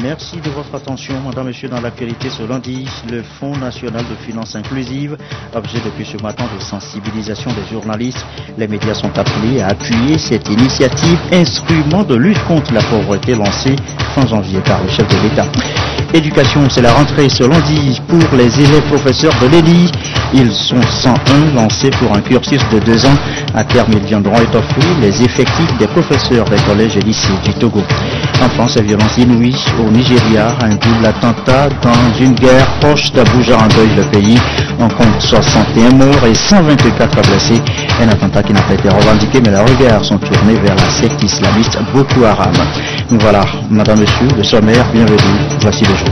Merci de votre attention, madame, monsieur. Dans l'actualité ce lundi, le Fonds national de finances inclusive, objet depuis ce matin de sensibilisation des journalistes. Les médias sont appelés à appuyer cette initiative, instrument de lutte contre la pauvreté lancée fin janvier par le chef de l'État. Éducation, c'est la rentrée ce lundi pour les élèves professeurs de l'ENI. Ils sont 101 lancés pour un cursus de 2 ans. À terme, ils viendront étoffer les effectifs des professeurs des collèges et lycées du Togo. En France, violence inouïe au Nigeria, un double attentat dans une guerre proche d'Abuja endeuille le pays. On compte 61 morts et 124 blessés. Un attentat qui n'a pas été revendiqué, mais les regards sont tournés vers la secte islamiste Boko Haram. Voilà, madame, monsieur, le sommaire, bienvenue. Voici le jour.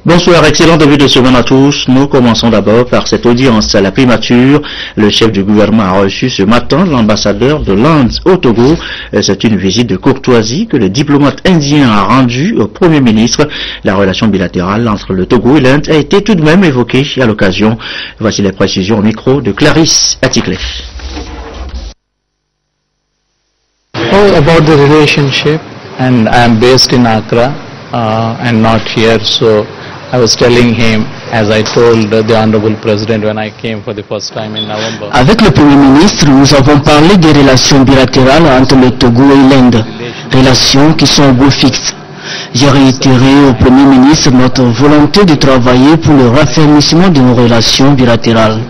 Bonsoir, excellent début de semaine à tous. Nous commençons d'abord par cette audience à la primature. Le chef du gouvernement a reçu ce matin l'ambassadeur de l'Inde au Togo. C'est une visite de courtoisie que le diplomate indien a rendue au Premier ministre. La relation bilatérale entre le Togo et l'Inde a été tout de même évoquée à l'occasion. Voici les précisions au micro de Clarisse Atikle. About the relationship, and I am based in Accra and not here, so I was telling him, as I told the Honorable President when I came for the first time in November. Avec le Premier ministre, nous avons parlé des relations bilatérales entre le Togo et l'Inde, relations qui sont au bout fixe. J'ai réitéré au Premier ministre notre volonté de travailler pour le raffermissement de nos relations bilatérales.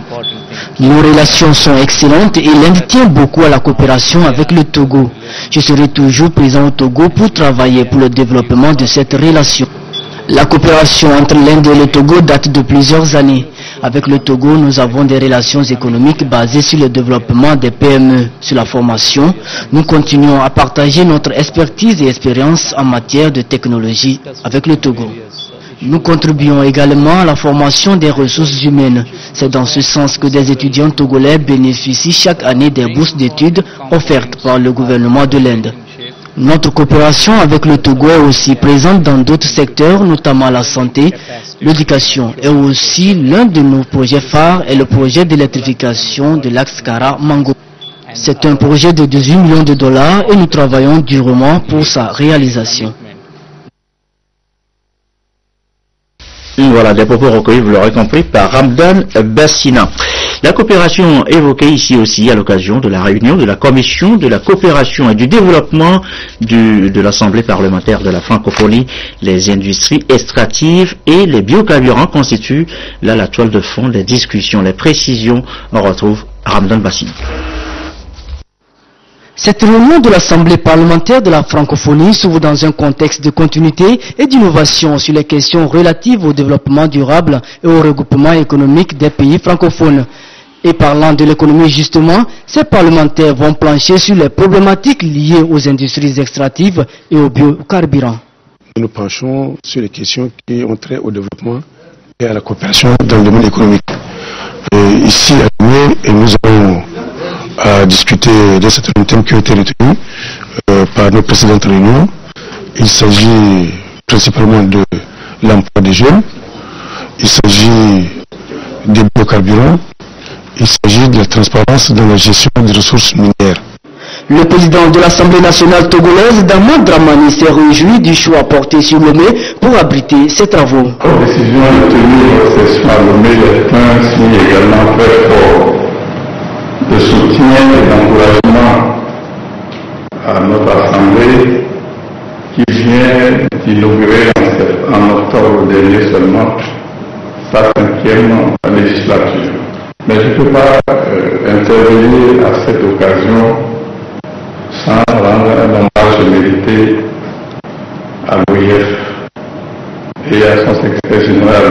Nos relations sont excellentes et l'Inde tient beaucoup à la coopération avec le Togo. Je serai toujours présent au Togo pour travailler pour le développement de cette relation. La coopération entre l'Inde et le Togo date de plusieurs années. Avec le Togo, nous avons des relations économiques basées sur le développement des PME, sur la formation. Nous continuons à partager notre expertise et expérience en matière de technologie avec le Togo. Nous contribuons également à la formation des ressources humaines. C'est dans ce sens que des étudiants togolais bénéficient chaque année des bourses d'études offertes par le gouvernement de l'Inde. Notre coopération avec le Togo est aussi présente dans d'autres secteurs, notamment la santé, l'éducation, et aussi l'un de nos projets phares est le projet d'électrification de l'axe Kara-Mango. C'est un projet de 18 millions de dollars et nous travaillons durement pour sa réalisation. Voilà, des propos recueillis, vous l'aurez compris, par Ramdan Bassina. La coopération évoquée ici aussi à l'occasion de la réunion de la Commission de la coopération et du développement de l'Assemblée parlementaire de la francophonie. Les industries extractives et les biocarburants constituent là la toile de fond des discussions, les précisions. On retrouve Ramdan Bassina. Cette réunion de l'Assemblée parlementaire de la francophonie s'ouvre dans un contexte de continuité et d'innovation sur les questions relatives au développement durable et au regroupement économique des pays francophones. Et parlant de l'économie justement, ces parlementaires vont plancher sur les problématiques liées aux industries extractives et aux biocarburants. Nous penchons sur les questions qui ont trait au développement et à la coopération dans le domaine économique. Ici à Niamey, nous avons à discuter de certains thèmes qui ont été retenus par nos précédentes réunions. Il s'agit principalement de l'emploi des jeunes, il s'agit des biocarburants, il s'agit de la transparence dans la gestion des ressources minières. Le président de l'Assemblée nationale togolaise, Daman Dramani, s'est réjoui du choix porté sur Lomé pour abriter ses travaux. La décision de tenir cette session à Lomé est un signe également très fort de soutien et d'encouragement à notre Assemblée qui vient d'inaugurer en octobre dernier seulement sa 5e législature. Mais je ne peux pas intervenir à cette occasion sans rendre un hommage mérité à l'OIF et à son secrétaire général,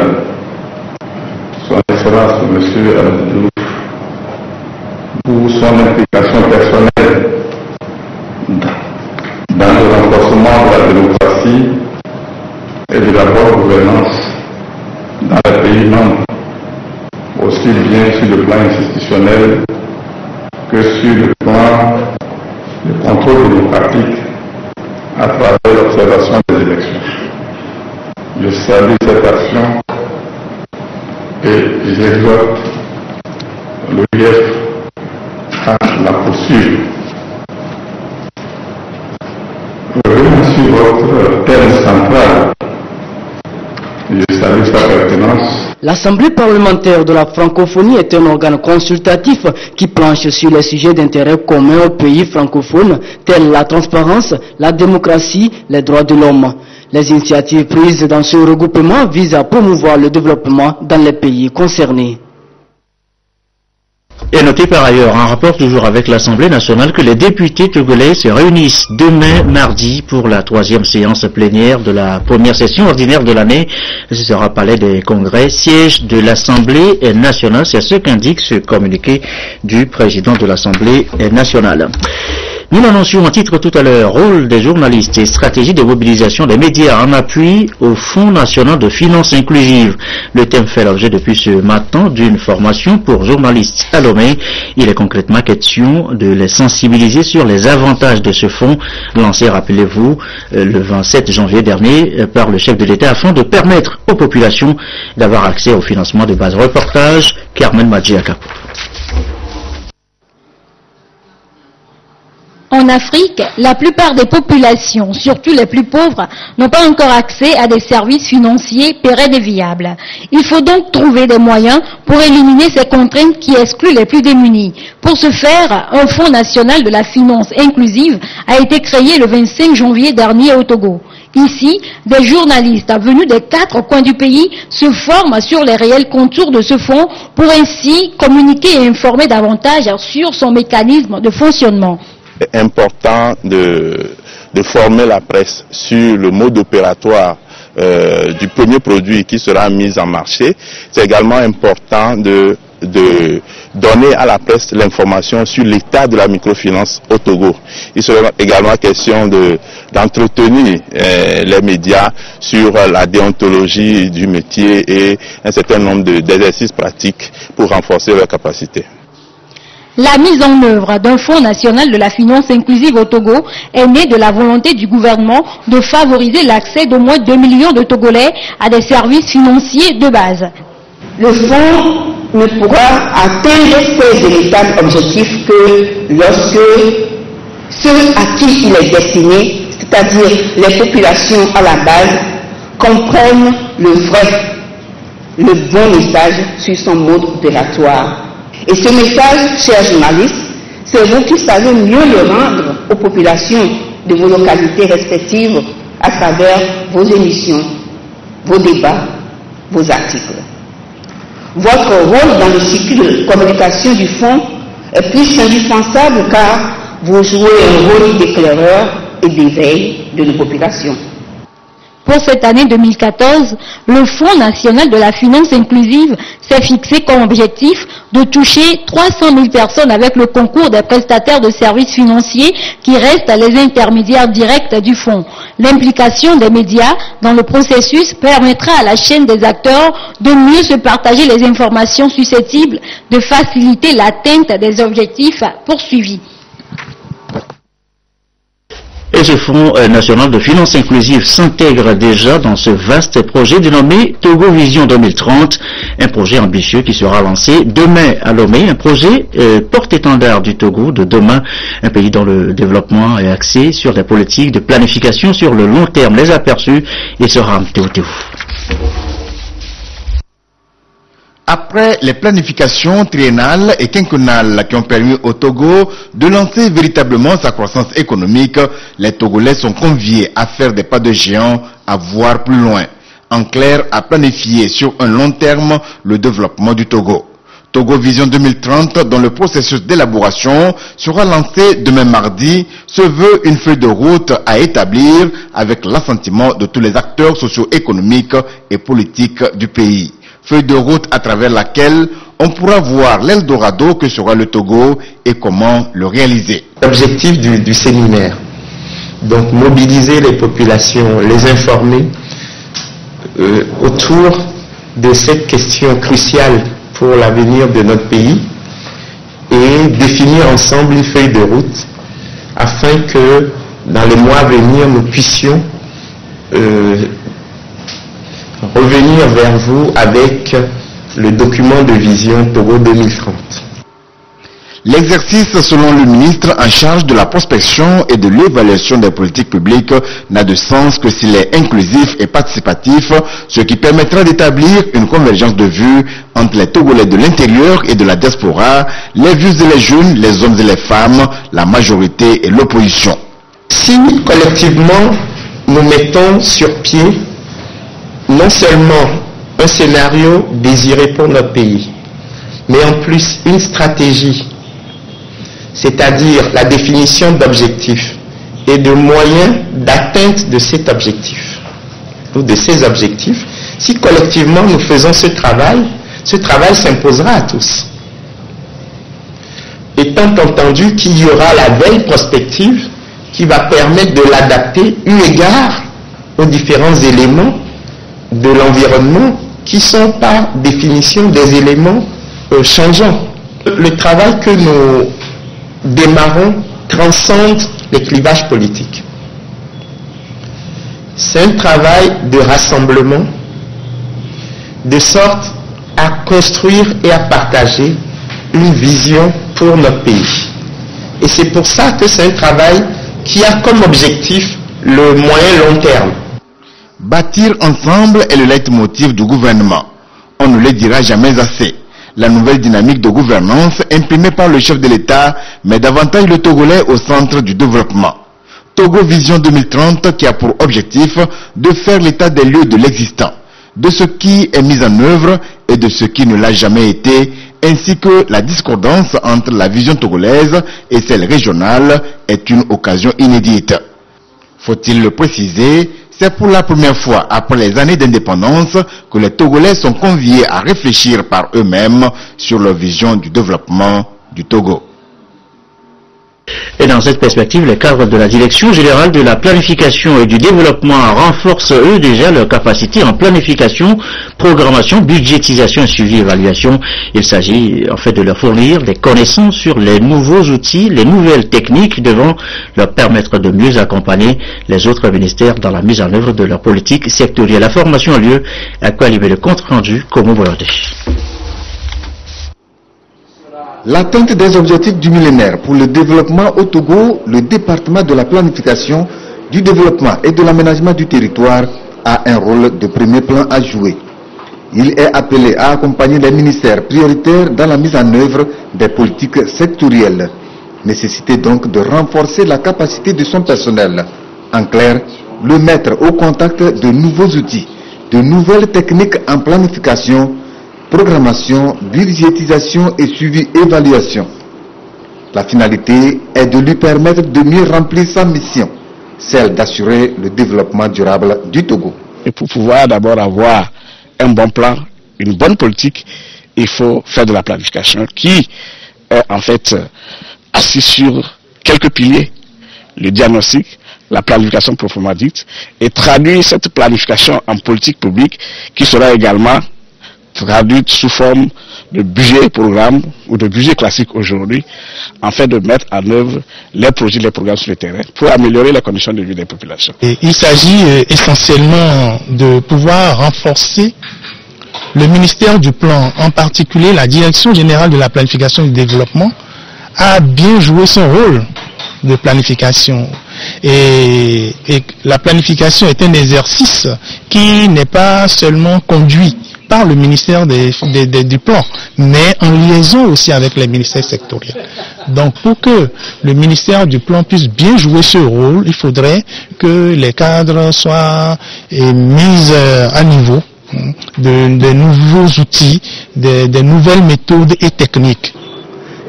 son Excellence M. Abdou, pour son implication personnelle dans le renforcement de la démocratie et de la bonne gouvernance dans les pays membres, aussi bien sur le plan institutionnel que sur le plan du contrôle démocratique à travers l'observation des élections. Je salue cette action et j'exhorte l'OIF à la poursuivre. aussi votre thème central. Je salue sa pertinence. L'Assemblée parlementaire de la francophonie est un organe consultatif qui planche sur les sujets d'intérêt commun aux pays francophones, tels la transparence, la démocratie, les droits de l'homme. Les initiatives prises dans ce regroupement visent à promouvoir le développement dans les pays concernés. Et notez par ailleurs, en rapport toujours avec l'Assemblée nationale, que les députés togolais se réunissent demain mardi pour la 3e séance plénière de la première session ordinaire de l'année. Ce sera Palais des Congrès, siège de l'Assemblée nationale. C'est ce qu'indique ce communiqué du président de l'Assemblée nationale. Nous l'annoncions en titre tout à l'heure, rôle des journalistes et stratégie de mobilisation des médias en appui au Fonds national de finances inclusives. Le thème fait l'objet depuis ce matin d'une formation pour journalistes à Lomé. Il est concrètement question de les sensibiliser sur les avantages de ce fonds, lancé, rappelez-vous, le 27 janvier dernier par le chef de l'État afin de permettre aux populations d'avoir accès au financement de base. Reportage, Carmen Madjiakapo. En Afrique, la plupart des populations, surtout les plus pauvres, n'ont pas encore accès à des services financiers pérennes et viables. Il faut donc trouver des moyens pour éliminer ces contraintes qui excluent les plus démunis. Pour ce faire, un Fonds national de la finance inclusive a été créé le 25 janvier dernier au Togo. Ici, des journalistes venus des 4 coins du pays se forment sur les réels contours de ce fonds pour ainsi communiquer et informer davantage sur son mécanisme de fonctionnement. C'est important de former la presse sur le mode opératoire du premier produit qui sera mis en marché. C'est également important de donner à la presse l'information sur l'état de la microfinance au Togo. Il sera également question d'entretenir les médias sur la déontologie du métier et un certain nombre d'exercices pratiques pour renforcer leurs capacités. La mise en œuvre d'un Fonds national de la finance inclusive au Togo est née de la volonté du gouvernement de favoriser l'accès d'au moins 2 millions de Togolais à des services financiers de base. Le fonds ne pourra atteindre ses véritables objectifs que lorsque ceux à qui il est destiné, c'est-à-dire les populations à la base, comprennent le bon message sur son mode opératoire. Et ce message, chers journalistes, c'est vous qui savez mieux le rendre aux populations de vos localités respectives à travers vos émissions, vos débats, vos articles. Votre rôle dans le cycle de communication du fonds est plus indispensable car vous jouez un rôle d'éclaireur et d'éveil de nos populations. Pour cette année 2014, le Fonds national de la finance inclusive s'est fixé comme objectif de toucher 300 000 personnes avec le concours des prestataires de services financiers qui restent les intermédiaires directs du fonds. L'implication des médias dans le processus permettra à la chaîne des acteurs de mieux se partager les informations susceptibles de faciliter l'atteinte des objectifs poursuivis. Et ce Fonds national de finances inclusives s'intègre déjà dans ce vaste projet dénommé Togo Vision 2030, un projet ambitieux qui sera lancé demain à Lomé, un projet porte-étendard du Togo de demain, un pays dont le développement est axé sur des politiques de planification sur le long terme. Les aperçus, il sera Théo. Après les planifications triennales et quinquennales qui ont permis au Togo de lancer véritablement sa croissance économique, les Togolais sont conviés à faire des pas de géant, à voir plus loin. En clair, à planifier sur un long terme le développement du Togo. Togo Vision 2030, dont le processus d'élaboration sera lancé demain mardi, se veut une feuille de route à établir avec l'assentiment de tous les acteurs socio-économiques et politiques du pays. Feuille de route à travers laquelle on pourra voir l'Eldorado que sera le Togo et comment le réaliser. L'objectif du séminaire, donc mobiliser les populations, les informer autour de cette question cruciale pour l'avenir de notre pays et définir ensemble une feuille de route afin que dans les mois à venir nous puissions revenir vers vous avec le document de vision Togo 2030. L'exercice, selon le ministre en charge de la prospection et de l'évaluation des politiques publiques, n'a de sens que s'il est inclusif et participatif, ce qui permettra d'établir une convergence de vues entre les Togolais de l'intérieur et de la diaspora, les vieux et les jeunes, les hommes et les femmes, la majorité et l'opposition. Si collectivement nous mettons sur pied non seulement un scénario désiré pour notre pays, mais en plus une stratégie, c'est-à-dire la définition d'objectifs et de moyens d'atteinte de cet objectif, ou de ces objectifs, si collectivement nous faisons ce travail s'imposera à tous. Étant entendu qu'il y aura la veille prospective qui va permettre de l'adapter eu égard aux différents éléments de l'environnement qui sont par définition des éléments changeants. Le travail que nous démarrons transcende les clivages politiques. C'est un travail de rassemblement, de sorte à construire et à partager une vision pour notre pays. Et c'est pour ça que c'est un travail qui a comme objectif le moyen long terme. Bâtir ensemble est le leitmotiv du gouvernement. On ne le dira jamais assez. La nouvelle dynamique de gouvernance imprimée par le chef de l'État met davantage le Togolais au centre du développement. Togo Vision 2030 qui a pour objectif de faire l'état des lieux de l'existant, de ce qui est mis en œuvre et de ce qui ne l'a jamais été, ainsi que la discordance entre la vision togolaise et celle régionale est une occasion inédite. Faut-il le préciser, c'est pour la première fois après les années d'indépendance que les Togolais sont conviés à réfléchir par eux-mêmes sur leur vision du développement du Togo. Et dans cette perspective, les cadres de la Direction générale de la planification et du développement renforcent eux déjà leur capacité en planification, programmation, budgétisation et suivi-évaluation. Il s'agit en fait de leur fournir des connaissances sur les nouveaux outils, les nouvelles techniques devant leur permettre de mieux accompagner les autres ministères dans la mise en œuvre de leur politique sectorielle. La formation a lieu à quoi le compte rendu comme volonté. L'atteinte des objectifs du millénaire pour le développement au Togo, le département de la planification, du développement et de l'aménagement du territoire a un rôle de premier plan à jouer. Il est appelé à accompagner les ministères prioritaires dans la mise en œuvre des politiques sectorielles. Nécessité donc de renforcer la capacité de son personnel. En clair, le mettre au contact de nouveaux outils, de nouvelles techniques en planification, programmation, budgétisation et suivi-évaluation. La finalité est de lui permettre de mieux remplir sa mission, celle d'assurer le développement durable du Togo. Et pour pouvoir d'abord avoir un bon plan, une bonne politique, il faut faire de la planification qui est en fait assise sur quelques piliers. Le diagnostic, la planification proprement dite, et traduire cette planification en politique publique qui sera également traduite sous forme de budget et programme ou de budget classique aujourd'hui, en fait de mettre en œuvre les projets, les programmes sur le terrain pour améliorer les conditions de vie des populations. Et il s'agit essentiellement de pouvoir renforcer le ministère du Plan, en particulier la Direction générale de la planification et du développement, a bien joué son rôle de planification. Et la planification est un exercice qui n'est pas seulement conduit par le ministère du Plan, mais en liaison aussi avec les ministères sectoriels. Donc pour que le ministère du Plan puisse bien jouer ce rôle, il faudrait que les cadres soient mis à niveau de nouveaux outils, de nouvelles méthodes et techniques.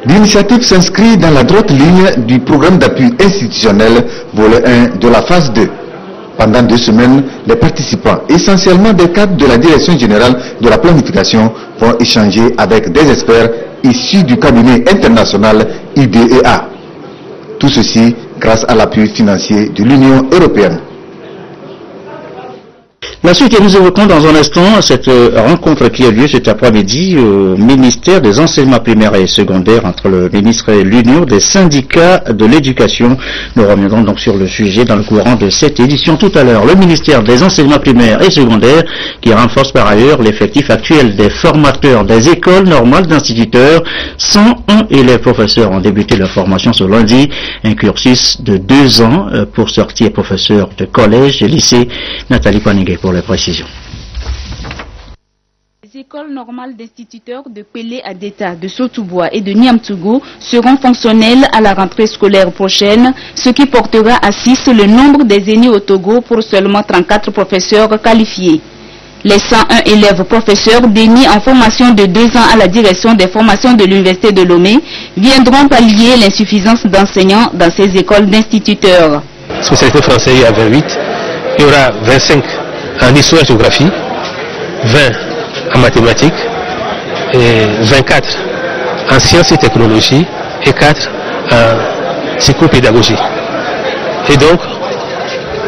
L'initiative s'inscrit dans la droite ligne du programme d'appui institutionnel volet 1 de la phase 2. Pendant 2 semaines, les participants, essentiellement des cadres de la Direction générale de la planification, vont échanger avec des experts issus du cabinet international IDEA. Tout ceci grâce à l'appui financier de l'Union européenne. La suite, et nous évoquons dans un instant cette rencontre qui a lieu cet après-midi au ministère des Enseignements primaires et secondaires entre le ministre et l'Union des syndicats de l'éducation. Nous reviendrons donc sur le sujet dans le courant de cette édition tout à l'heure. Le ministère des Enseignements primaires et secondaires qui renforce par ailleurs l'effectif actuel des formateurs des écoles normales d'instituteurs. 101 élèves professeurs ont débuté leur formation ce lundi, un cursus de 2 ans pour sortir professeurs de collège et lycée. Nathalie Paniguet pour les précisions. Les écoles normales d'instituteurs de Pelé Adeta, de Sotoubois et de Niamtougou seront fonctionnelles à la rentrée scolaire prochaine, ce qui portera à 6 le nombre des aînés au Togo pour seulement 34 professeurs qualifiés. Les 101 élèves professeurs démis en formation de 2 ans à la direction des formations de l'Université de Lomé viendront pallier l'insuffisance d'enseignants dans ces écoles d'instituteurs. Spécialité français, il y a 28. Il y aura 25 en histoire et géographie, 20 en mathématiques, et 24 en sciences et technologies et 4 en psychopédagogie. Et donc,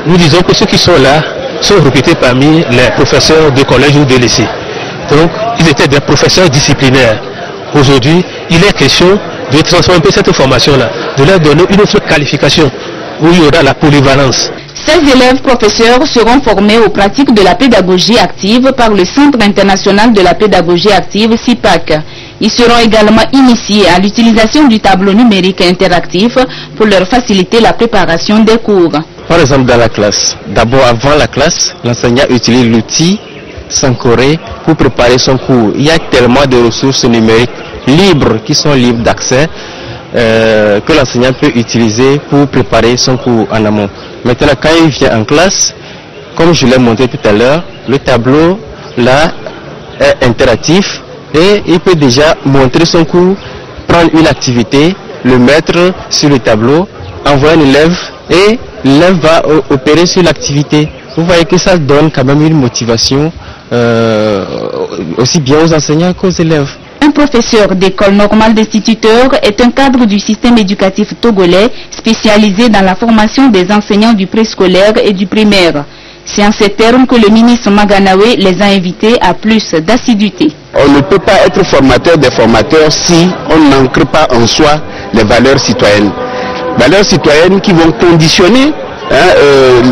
nous disons que ceux qui sont là sont recrutés parmi les professeurs de collège ou de lycée. Donc, ils étaient des professeurs disciplinaires. Aujourd'hui, il est question de transformer un peu cette formation-là, de leur donner une autre qualification où il y aura la polyvalence. Ces élèves professeurs seront formés aux pratiques de la pédagogie active par le Centre international de la pédagogie active CIPAC. Ils seront également initiés à l'utilisation du tableau numérique interactif pour leur faciliter la préparation des cours. Par exemple, dans la classe, d'abord avant la classe, l'enseignant utilise l'outil Sankoré pour préparer son cours. Il y a tellement de ressources numériques libres qui sont libres d'accès que l'enseignant peut utiliser pour préparer son cours en amont. Maintenant, quand il vient en classe, comme je l'ai montré tout à l'heure, le tableau là est interactif et il peut déjà montrer son cours, prendre une activité, le mettre sur le tableau, envoyer l'élève et l'élève va opérer sur l'activité. Vous voyez que ça donne quand même une motivation aussi bien aux enseignants qu'aux élèves. Un professeur d'école normale d'instituteurs est un cadre du système éducatif togolais spécialisé dans la formation des enseignants du préscolaire et du primaire. C'est en ces termes que le ministre Maganawe les a invités à plus d'assiduité. On ne peut pas être formateur des formateurs si on n'ancre pas en soi les valeurs citoyennes. Valeurs citoyennes qui vont conditionner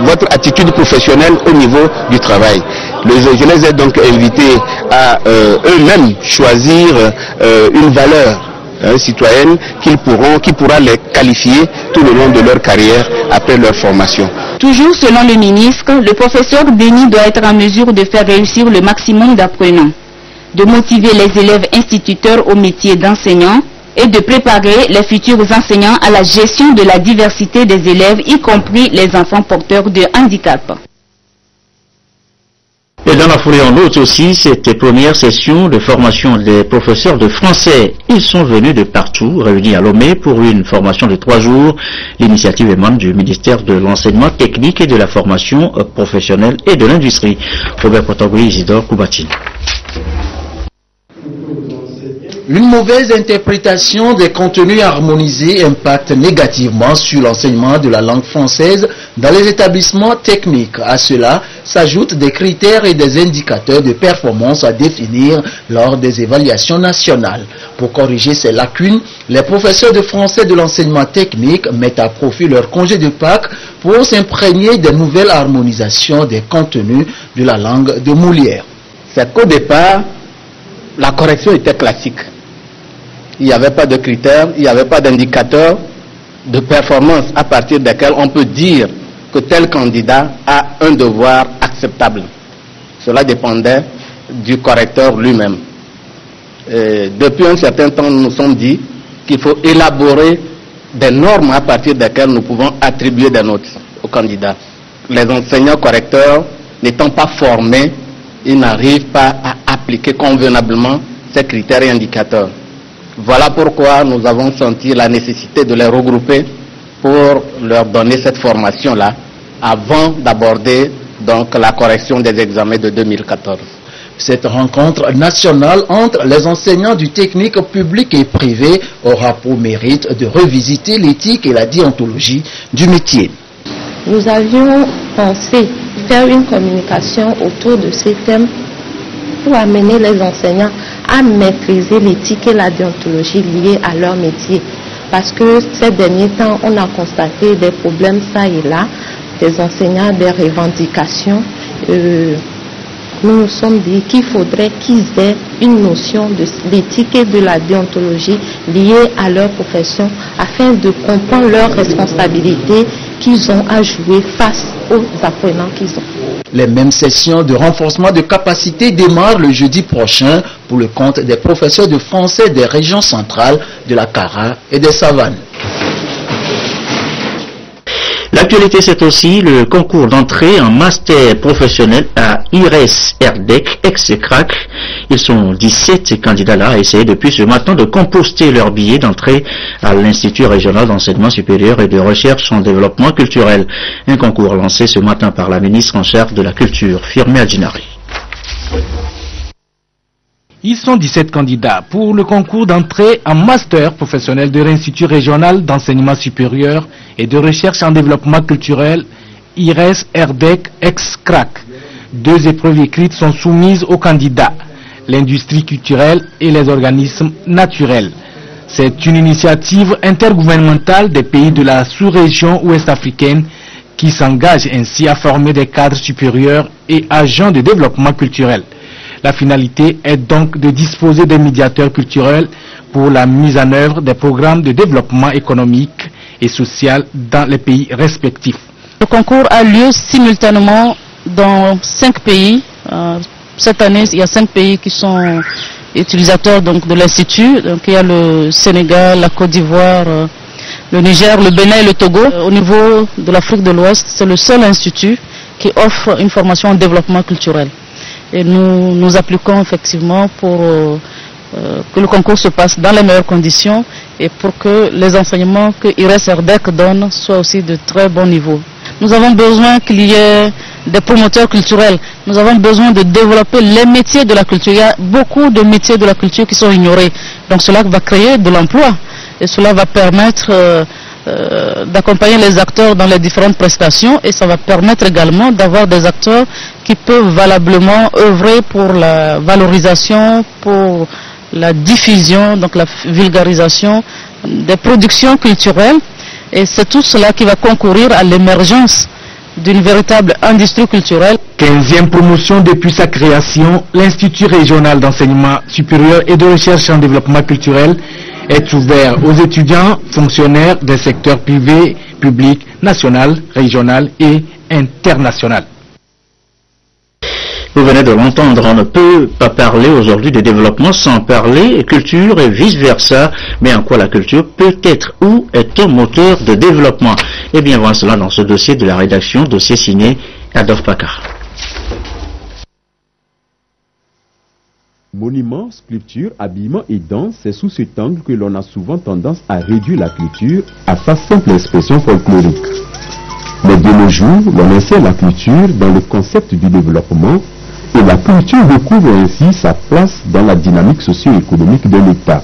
votre attitude professionnelle au niveau du travail. Je les ai donc invités à eux-mêmes choisir une valeur citoyenne qui pourra les qualifier tout le long de leur carrière après leur formation. Toujours selon le ministre, le professeur Denis doit être en mesure de faire réussir le maximum d'apprenants, de motiver les élèves instituteurs au métier d'enseignant et de préparer les futurs enseignants à la gestion de la diversité des élèves, y compris les enfants porteurs de handicap. Et dans la foulée, on note aussi cette première session de formation des professeurs de français. Ils sont venus de partout, réunis à Lomé pour une formation de 3 jours. L'initiative émane du ministère de l'enseignement technique et de la formation professionnelle et de l'industrie. Robert Potagui, Isidore Koubatine. Une mauvaise interprétation des contenus harmonisés impacte négativement sur l'enseignement de la langue française dans les établissements techniques. À cela s'ajoutent des critères et des indicateurs de performance à définir lors des évaluations nationales. Pour corriger ces lacunes, les professeurs de français de l'enseignement technique mettent à profit leur congé de Pâques pour s'imprégner des nouvelles harmonisations des contenus de la langue de Molière. C'est qu'au départ, la correction était classique. Il n'y avait pas de critères, il n'y avait pas d'indicateurs de performance à partir desquels on peut dire que tel candidat a un devoir acceptable. Cela dépendait du correcteur lui-même. Depuis un certain temps, nous nous sommes dit qu'il faut élaborer des normes à partir desquelles nous pouvons attribuer des notes aux candidats. Les enseignants correcteurs n'étant pas formés, ils n'arrivent pas à appliquer convenablement ces critères et indicateurs. Voilà pourquoi nous avons senti la nécessité de les regrouper pour leur donner cette formation-là avant d'aborder donc la correction des examens de 2014. Cette rencontre nationale entre les enseignants du technique public et privé aura pour mérite de revisiter l'éthique et la déontologie du métier. Nous avions pensé faire une communication autour de ces thèmes pour amener les enseignants à maîtriser l'éthique et la déontologie liées à leur métier. Parce que ces derniers temps, on a constaté des problèmes ça et là, des enseignants, des revendications. Nous nous sommes dit qu'il faudrait qu'ils aient une notion de l'éthique et de la déontologie liée à leur profession afin de comprendre leurs responsabilités qu'ils ont à jouer face aux apprenants qu'ils ont. Les mêmes sessions de renforcement de capacité démarrent le jeudi prochain pour le compte des professeurs de français des régions centrales de la Kara et des Savanes. L'actualité, c'est aussi le concours d'entrée en master professionnel à IRES-RDEC, ex-CRAC. Ils sont 17 candidats là à essayer depuis ce matin de composter leur billet d'entrée à l'Institut régional d'enseignement supérieur et de recherche en développement culturel. Un concours lancé ce matin par la ministre en charge de la culture, Firmé Adjinari. Ils sont 17 candidats pour le concours d'entrée en master professionnel de l'Institut régional d'enseignement supérieur et de recherche en développement culturel, IRES-RDEC ex-CRAC. 2 épreuves écrites sont soumises aux candidats, l'industrie culturelle et les organismes naturels. C'est une initiative intergouvernementale des pays de la sous-région ouest-africaine qui s'engage ainsi à former des cadres supérieurs et agents de développement culturel. La finalité est donc de disposer des médiateurs culturels pour la mise en œuvre des programmes de développement économique et social dans les pays respectifs. Le concours a lieu simultanément dans 5 pays. Cette année, il y a 5 pays qui sont utilisateurs donc, de l'Institut. Donc, il y a le Sénégal, la Côte d'Ivoire, le Niger, le Bénin et le Togo. Au niveau de l'Afrique de l'Ouest, c'est le seul institut qui offre une formation en développement culturel. Et nous appliquons effectivement pour que le concours se passe dans les meilleures conditions et pour que les enseignements que IRES-RDEC donne soient aussi de très bon niveau. Nous avons besoin qu'il y ait des promoteurs culturels. Nous avons besoin de développer les métiers de la culture. Il y a beaucoup de métiers de la culture qui sont ignorés. Donc cela va créer de l'emploi et cela va permettre d'accompagner les acteurs dans les différentes prestations et ça va permettre également d'avoir des acteurs qui peuvent valablement œuvrer pour la valorisation, pour la diffusion, donc la vulgarisation des productions culturelles et c'est tout cela qui va concourir à l'émergence d'une véritable industrie culturelle. 15e promotion depuis sa création, l'Institut régional d'enseignement supérieur et de recherche en développement culturel est ouvert aux étudiants, fonctionnaires des secteurs privés, publics, national, régional et international. Vous venez de l'entendre, on ne peut pas parler aujourd'hui de développement sans parler culture et vice-versa, mais en quoi la culture peut être ou est un moteur de développement. Eh bien, voilà cela dans ce dossier de la rédaction, dossier signé Adolphe Paccard. Monuments, sculptures, habillement et danse, c'est sous cet angle que l'on a souvent tendance à réduire la culture à sa simple expression folklorique. Mais de nos jours, l'on insère la culture dans le concept du développement et la culture recouvre ainsi sa place dans la dynamique socio-économique de l'État.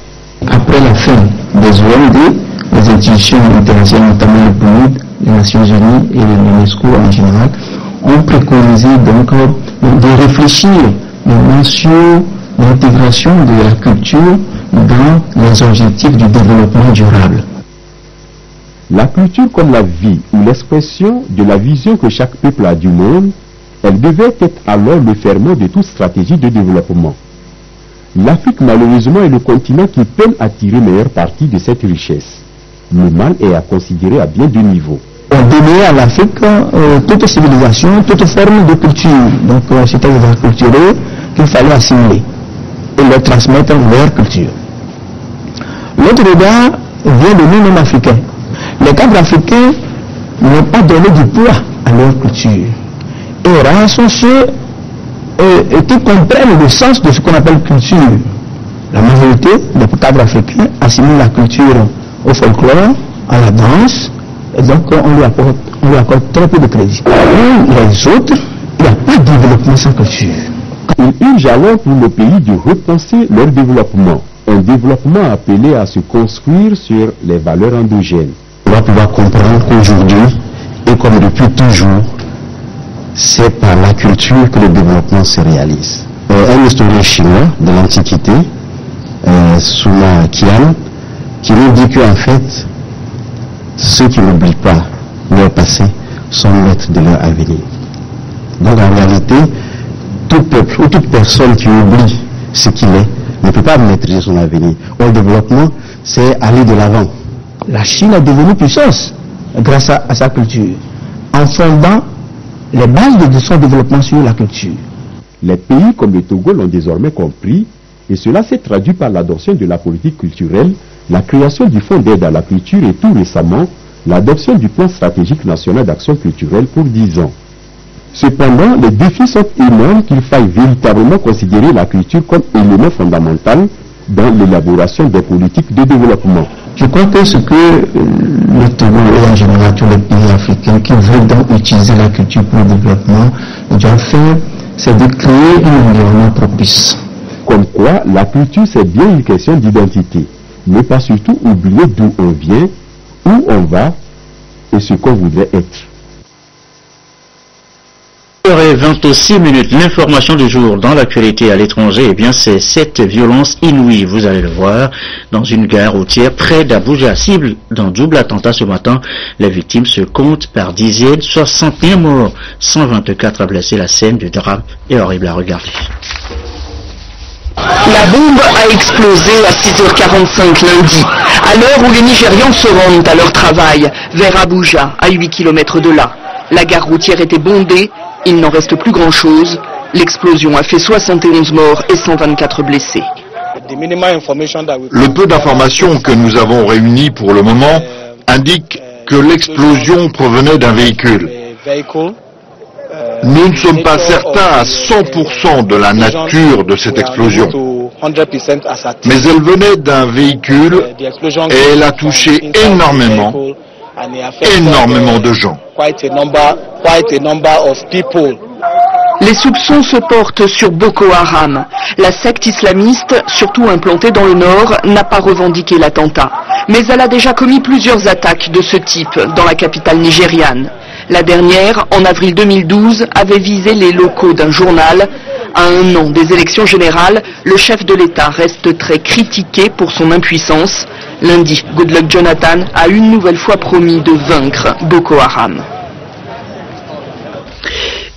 Après la fin des OMD, les institutions internationales, notamment le PNUD, les Nations Unies et l'UNESCO en général, ont préconisé donc de réfléchir maintenant sur l'intégration de la culture dans les objectifs du développement durable. La culture comme la vie ou l'expression de la vision que chaque peuple a du monde, elle devait être alors le ferment de toute stratégie de développement. L'Afrique malheureusement est le continent qui peine à tirer meilleure partie de cette richesse. Le mal est à considérer à bien deux niveaux. On donnait à l'Afrique toute civilisation, toute forme de culture. Donc c'était des culturels qu'il fallait assimiler et leur transmettre leur culture. L'autre regard vient de nous-mêmes africains. Les cadres africains n'ont pas donné du poids à leur culture. Et rares sont ceux qui comprennent le sens de ce qu'on appelle culture. La majorité des cadres africains assimilent la culture au folklore, à la danse, et donc on lui accorde très peu de crédit. Et les autres, il n'y a pas de développement sans culture. Il urge alors pour le pays de repenser leur développement, un développement appelé à se construire sur les valeurs endogènes. On va pouvoir comprendre qu'aujourd'hui, et comme depuis toujours, c'est par la culture que le développement se réalise. Un historien chinois de l'Antiquité, Suma Qian, qui nous dit qu'en fait, ceux qui n'oublient pas leur passé sont maîtres de leur avenir. Donc en réalité, tout peuple ou toute personne qui oublie ce qu'il est ne peut pas maîtriser son avenir. Or, le développement, c'est aller de l'avant. La Chine est devenue puissance grâce à sa culture, en fondant les bases de son développement sur la culture. Les pays comme le Togo l'ont désormais compris et cela s'est traduit par l'adoption de la politique culturelle, la création du Fonds d'aide à la culture et tout récemment, l'adoption du plan stratégique national d'action culturelle pour 10 ans. Cependant, les défis sont énormes qu'il faille véritablement considérer la culture comme élément fondamental dans l'élaboration des politiques de développement. Je crois que ce que le Togo et en général tous les pays africains qui veulent donc utiliser la culture pour le développement doivent faire, c'est de créer un environnement propice. Comme quoi, la culture c'est bien une question d'identité, mais pas surtout oublier d'où on vient, où on va et ce qu'on voudrait être. 26 l'information du jour dans l'actualité à l'étranger, eh bien c'est cette violence inouïe, vous allez le voir, dans une gare routière près d'Abuja, cible d'un double attentat ce matin. Les victimes se comptent par dizaines, 61 morts, 124 blessés. La scène du drame est horrible à regarder. La bombe a explosé à 6h45 lundi, à l'heure où les Nigérians se rendent à leur travail, vers Abuja, à 8 km de là. La gare routière était bondée. Il n'en reste plus grand-chose. L'explosion a fait 71 morts et 124 blessés. Le peu d'informations que nous avons réunies pour le moment indique que l'explosion provenait d'un véhicule. Nous ne sommes pas certains à 100% de la nature de cette explosion. Mais elle venait d'un véhicule et elle a touché énormément de gens. Les soupçons se portent sur Boko Haram. La secte islamiste, surtout implantée dans le nord, n'a pas revendiqué l'attentat. Mais elle a déjà commis plusieurs attaques de ce type dans la capitale nigériane. La dernière, en avril 2012, avait visé les locaux d'un journal. À un an des élections générales, le chef de l'État reste très critiqué pour son impuissance. Lundi, Goodluck Jonathan a une nouvelle fois promis de vaincre Boko Haram.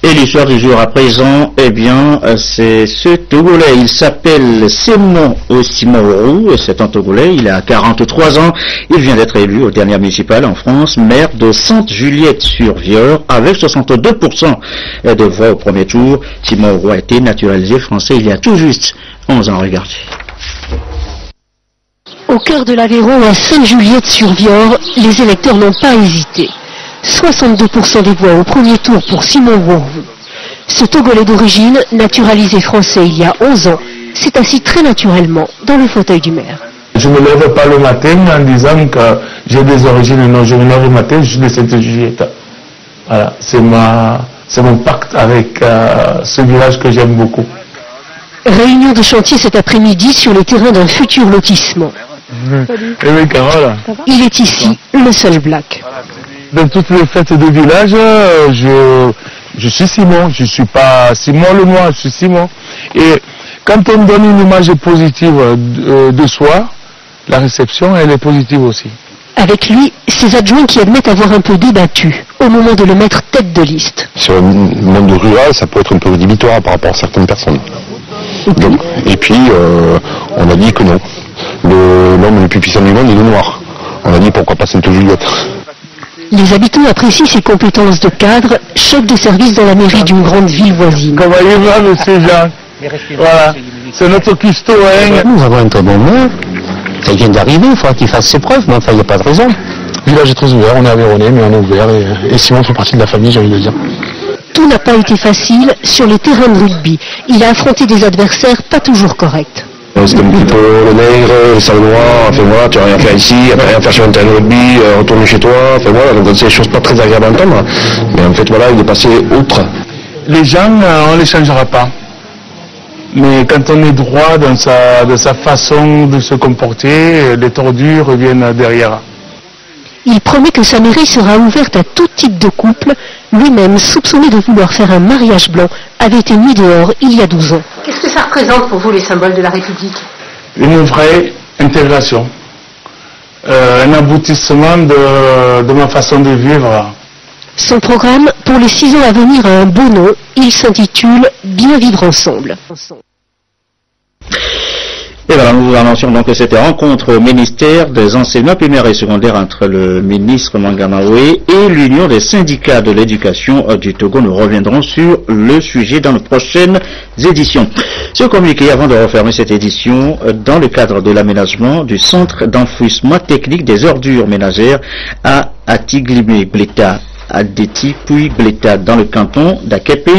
Et l'histoire du jour à présent, eh bien, c'est ce Togolais. Il s'appelle Simon Osimoro, c'est un Togolais, il a 43 ans. Il vient d'être élu aux dernières municipales en France, maire de Sainte-Juliette-sur-Vieur, avec 62% de voix au premier tour. Simon a été naturalisé français il y a tout juste 11 ans. Regardez. Au cœur de l'Aveyron, à Sainte-Juliette-sur-Vieur, les électeurs n'ont pas hésité. 62% des voix au premier tour pour Simon Wong. Ce Togolais d'origine, naturalisé français il y a 11 ans, s'est assis très naturellement dans le fauteuil du maire. Je ne me lève pas le matin en disant que j'ai des origines. Non, je me lève le matin, je suis de Sainte-Juliette. Voilà, c'est mon pacte avec ce village que j'aime beaucoup. Réunion de chantier cet après-midi sur les terrains d'un futur lotissement. Oui, Carole. Il est ici le seul black. Dans toutes les fêtes de village, je suis Simon. Je ne suis pas Simon le noir, je suis Simon. Et quand on donne une image positive de soi, la réception, elle est positive aussi. Avec lui, ses adjoints qui admettent avoir un peu débattu au moment de le mettre tête de liste. Sur le monde rural, ça peut être un peu rédhibitoire par rapport à certaines personnes. Donc, et puis, on a dit que non. L'homme le plus puissant du monde est le noir. On a dit pourquoi pas Sainte-Juliette. Les habitants apprécient ses compétences de cadre, chef de service dans la mairie d'une grande ville voisine. Comment il va, monsieur Jean? Voilà, c'est notre cuistot, hein. Nous avons un très bon maire. Il vient d'arriver, il faudra qu'il fasse ses preuves, mais enfin, il n'y a pas de raison. Le village est très ouvert, on est aveyronnais, mais on est ouvert, et Simon fait partie de la famille, j'ai envie de dire. Tout n'a pas été facile sur les terrains de rugby. Il a affronté des adversaires pas toujours corrects. C'est un petit peu le nègre, le sale noir, enfin voilà, tu n'as rien à faire ici, tu n'as rien à faire sur un terrain de rugby, retourner chez toi, enfin voilà, donc c'est des choses pas très agréables à entendre. Mais en fait voilà, il est passé outre. Les gens, on ne les changera pas. Mais quand on est droit dans sa façon de se comporter, les tordus reviennent derrière. Il promet que sa mairie sera ouverte à tout type de couple, lui-même soupçonné de vouloir faire un mariage blanc, avait été mis dehors il y a 12 ans. Qu'est-ce que ça représente pour vous les symboles de la République? Une vraie intégration, un aboutissement de ma façon de vivre. Son programme pour les 6 ans à venir a un beau nom, il s'intitule « Bien vivre ensemble ». Et voilà, nous vous annoncions donc cette rencontre au ministère des enseignements primaires et secondaires entre le ministre Mangamawe et l'Union des syndicats de l'éducation du Togo. Nous reviendrons sur le sujet dans nos prochaines éditions. Ce communiqué, avant de refermer cette édition, dans le cadre de l'aménagement du centre d'enfouissement technique des ordures ménagères à Atiglimé-Bleta, Adeti puis Bleta dans le canton d'Akepe,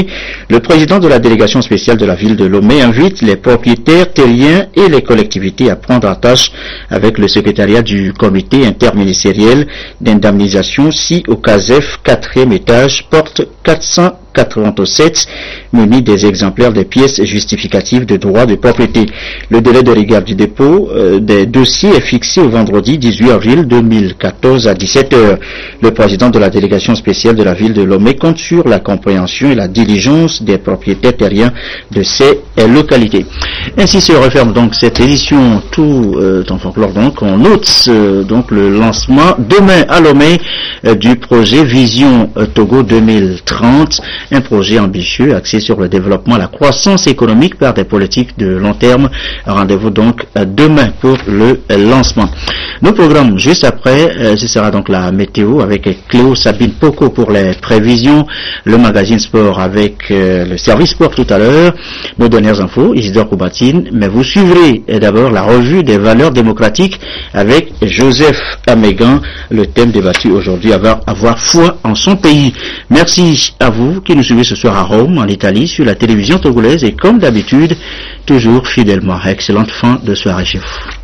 le président de la délégation spéciale de la ville de Lomé invite les propriétaires terriens et les collectivités à prendre en tâche avec le secrétariat du comité interministériel d'indemnisation si au CASEF 4e étage porte 487 muni des exemplaires des pièces justificatives de droit de propriété. Le délai de rigueur du dépôt des dossiers est fixé au vendredi 18 avril 2014 à 17h. Le président de la délégation spéciale de la ville de Lomé compte sur la compréhension et la diligence des propriétaires terriens de ces localités. Ainsi se referme donc cette édition tout en folklore. Donc on note donc le lancement demain à Lomé du projet Vision Togo 2030, un projet ambitieux axé sur le développement, la croissance économique par des politiques de long terme. Rendez-vous donc demain pour le lancement. Nos programmes juste après, ce sera donc la météo avec Cléo Sabine Poco pour les prévisions, le magazine sport avec le service sport tout à l'heure, nos dernières infos, Isidore Koubatine, mais vous suivrez d'abord la revue des valeurs démocratiques avec Joseph Amégan, le thème débattu aujourd'hui, avoir foi en son pays. Merci à vous qui nous suivez ce soir à Rome, en Italie, sur la télévision togolaise et comme d'habitude, toujours fidèlement. Excellente fin de soirée chez vous.